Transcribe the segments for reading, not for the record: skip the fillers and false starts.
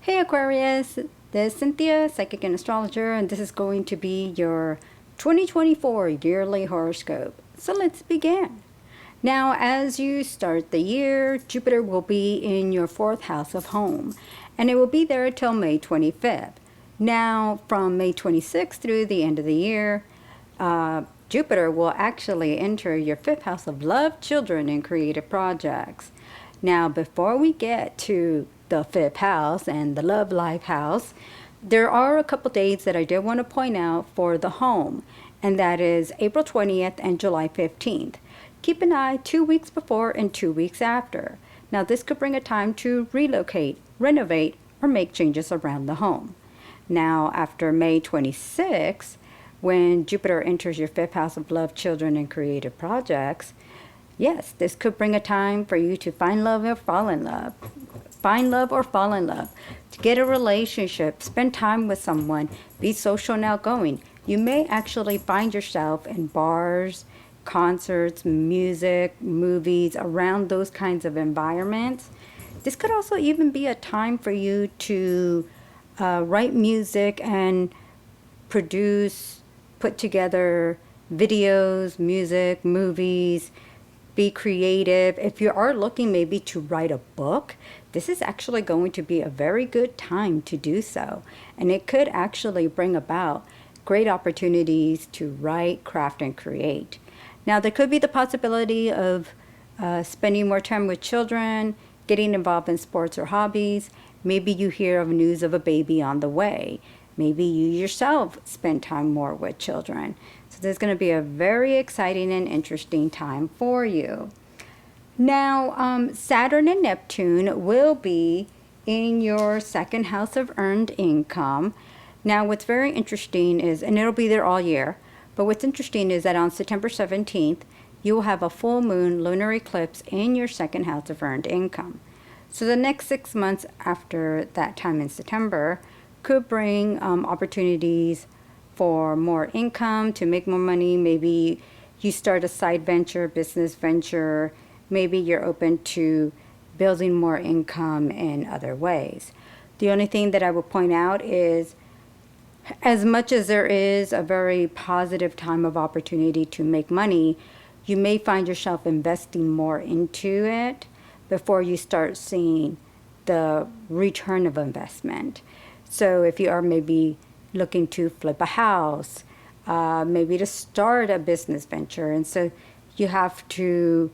Hey Aquarius, this is Cynthia, psychic and astrologer, and this is going to be your 2024 yearly horoscope. So let's begin. Now, as you start the year, Jupiter will be in your fourth house of home, and it will be there until May 25th. Now, from May 26th through the end of the year, Jupiter will actually enter your fifth house of love, children, and creative projects. Now, before we get to the fifth house and the love life house, there are a couple dates that I did want to point out for the home, and that is April 20th and July 15th. Keep an eye 2 weeks before and 2 weeks after. Now, this could bring a time to relocate, renovate, or make changes around the home. Now, after May 26th, when Jupiter enters your fifth house of love, children, and creative projects, yes, this could bring a time for you to find love or fall in love. Find love or fall in love. To get a relationship, spend time with someone, be social and outgoing. You may actually find yourself in bars, concerts, music, movies, around those kinds of environments. This could also even be a time for you to write music and produce, put together videos, music, movies, be creative. If you are looking maybe to write a book, this is actually going to be a very good time to do so. And it could actually bring about great opportunities to write, craft, and create. Now, there could be the possibility of spending more time with children, getting involved in sports or hobbies. Maybe you hear of news of a baby on the way. Maybe you yourself spend time more with children. So there's going to be a very exciting and interesting time for you. Now, Saturn and Neptune will be in your second house of earned income. Now, what's very interesting is, and it'll be there all year, but what's interesting is that on September 17th, you will have a full moon lunar eclipse in your second house of earned income. So the next 6 months after that time in September could bring opportunities for more income, to make more money. Maybe you start a side venture, business venture. Maybe you're open to building more income in other ways. The only thing that I would point out is, as much as there is a very positive time of opportunity to make money, you may find yourself investing more into it before you start seeing the return of investment. So if you are maybe looking to flip a house, maybe to start a business venture, and so you have to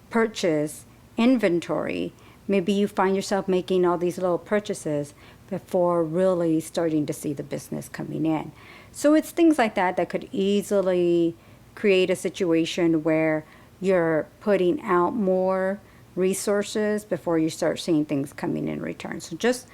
purchase inventory. Maybe you find yourself making all these little purchases before really starting to see the business coming in. So it's things like that that could easily create a situation where you're putting out more resources before you start seeing things coming in return. So just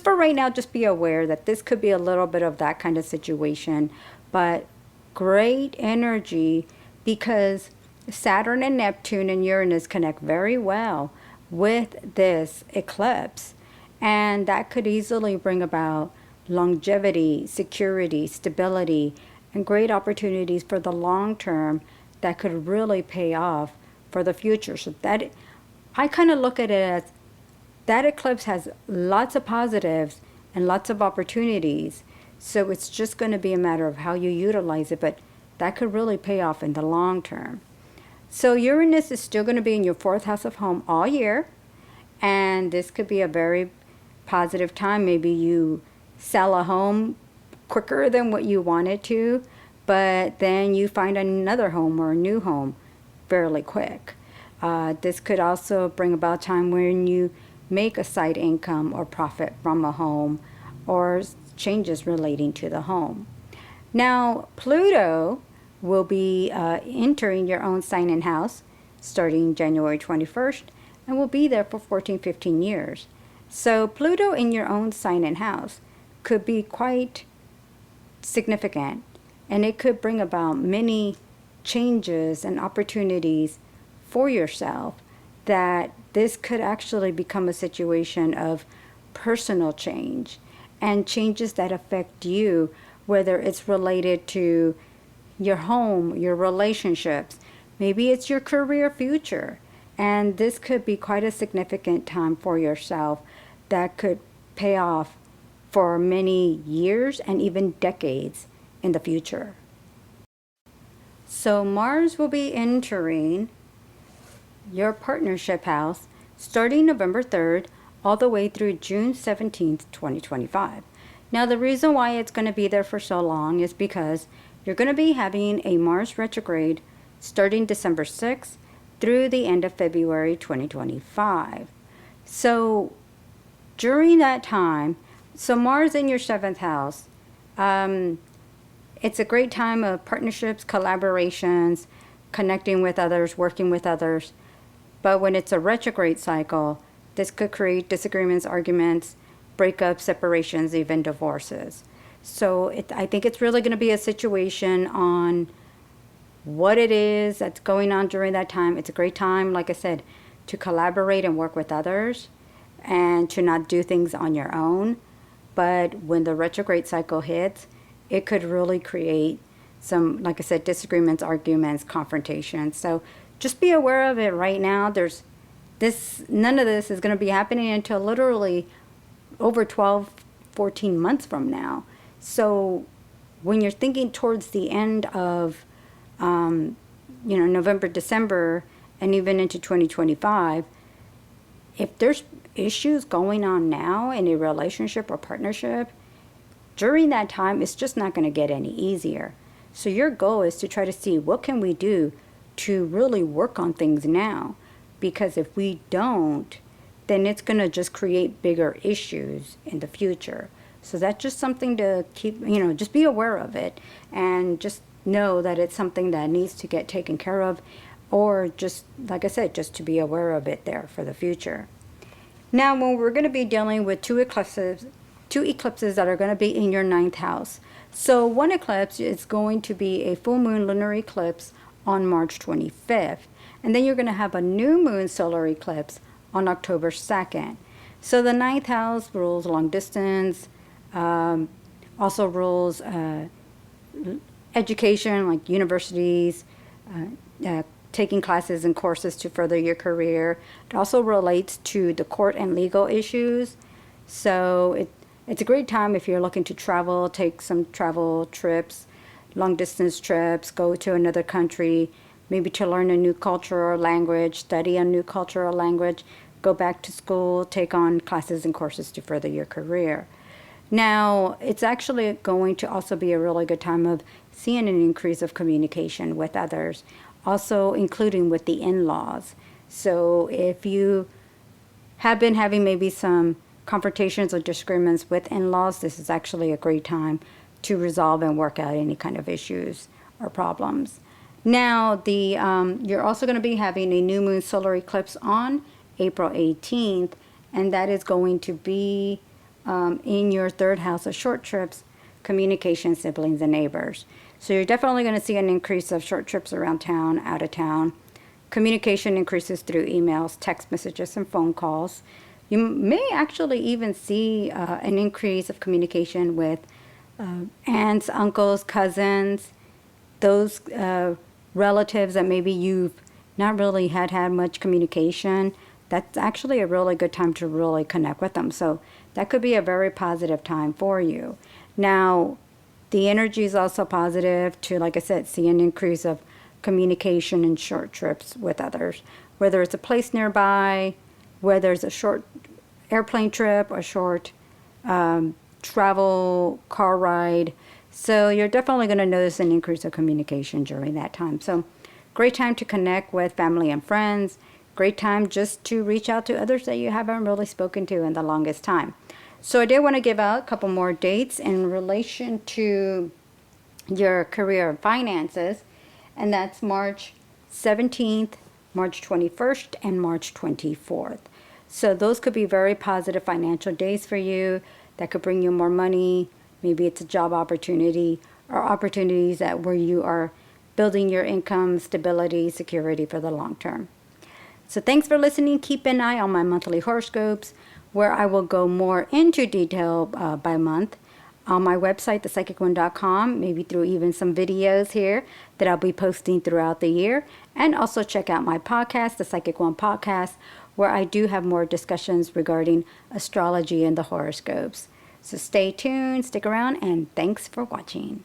for right now, just be aware that this could be a little bit of that kind of situation, but great energy, because Saturn and Neptune and Uranus connect very well with this eclipse, and that could easily bring about longevity, security, stability, and great opportunities for the long term that could really pay off for the future. So that, I kind of look at it as, that eclipse has lots of positives and lots of opportunities. So it's just going to be a matter of how you utilize it, but that could really pay off in the long term. So Uranus is still going to be in your fourth house of home all year, and this could be a very positive time. Maybe you sell a home quicker than what you wanted to, but then you find another home or a new home fairly quick. This could also bring about time when you make a side income or profit from a home, or changes relating to the home. Now, Pluto will be entering your own sign and house starting January 21st, and will be there for 15 years. So Pluto in your own sign and house could be quite significant, and it could bring about many changes and opportunities for yourself, that this could actually become a situation of personal change and changes that affect you, whether it's related to your home, your relationships, maybe it's your career future. And this could be quite a significant time for yourself that could pay off for many years and even decades in the future. So Mars will be entering your partnership house starting November 3rd all the way through June 17th, 2025. Now, the reason why it's going to be there for so long is because you're going to be having a Mars retrograde starting December 6th through the end of February 2025. So during that time, so Mars in your 7th house, it's a great time of partnerships, collaborations, connecting with others, working with others. But when it's a retrograde cycle, this could create disagreements, arguments, breakups, separations, even divorces. So I think it's really going to be a situation on what it is that's going on during that time. It's a great time, like I said, to collaborate and work with others and to not do things on your own. But when the retrograde cycle hits, it could really create some, like I said, disagreements, arguments, confrontations. So just be aware of it right now. None of this is going to be happening until literally over 12, 14 months from now. So when you're thinking towards the end of, November, December, and even into 2025, if there's issues going on now in a relationship or partnership, during that time, it's just not going to get any easier. So your goal is to try to see what can we do to really work on things now. Because if we don't, then it's going to just create bigger issues in the future. So that's just something to keep, just be aware of it and just know that it's something that needs to get taken care of, or just, like I said, just to be aware of it there for the future. Now, when we're going to be dealing with two eclipses that are going to be in your 9th house. So one eclipse is going to be a full moon lunar eclipse on March 25th. And then you're going to have a new moon solar eclipse on October 2nd. So the 9th house rules long distance, also rules education, like universities, taking classes and courses to further your career. It also relates to the court and legal issues. So it's a great time if you're looking to travel, take some travel trips, long distance trips, go to another country, maybe to learn a new culture or language, study a new culture or language, go back to school, take on classes and courses to further your career. Now, it's actually going to also be a really good time of seeing an increase of communication with others, also including with the in-laws. So if you have been having maybe some confrontations or disagreements with in-laws, this is actually a great time to resolve and work out any kind of issues or problems. Now, you're also going to be having a new moon solar eclipse on April 18th, and that is going to be in your 3rd house of short trips, communication, siblings, and neighbors. So you're definitely going to see an increase of short trips around town, out of town. Communication increases through emails, text messages, and phone calls. You may actually even see an increase of communication with aunts, uncles, cousins, those relatives that maybe you've not really had much communication. That's actually a really good time to really connect with them. So that could be a very positive time for you. Now, the energy is also positive to, like I said, see an increase of communication and short trips with others, whether it's a place nearby, whether it's a short airplane trip, a short travel car ride. So you're definitely going to notice an increase of communication during that time. So great time to connect with family and friends. Great time just to reach out to others that you haven't really spoken to in the longest time. So I did want to give out a couple more dates in relation to your career and finances, and that's March 17th, March 21st, and March 24th. So those could be very positive financial days for you that could bring you more money. Maybe it's a job opportunity or opportunities where you are building your income, stability, security for the long term. So thanks for listening. Keep an eye on my monthly horoscopes, where I will go more into detail by month on my website, thepsychicone.com, maybe through even some videos here that I'll be posting throughout the year. And also check out my podcast, The Psychic One Podcast, where I do have more discussions regarding astrology and the horoscopes. So stay tuned, stick around, and thanks for watching.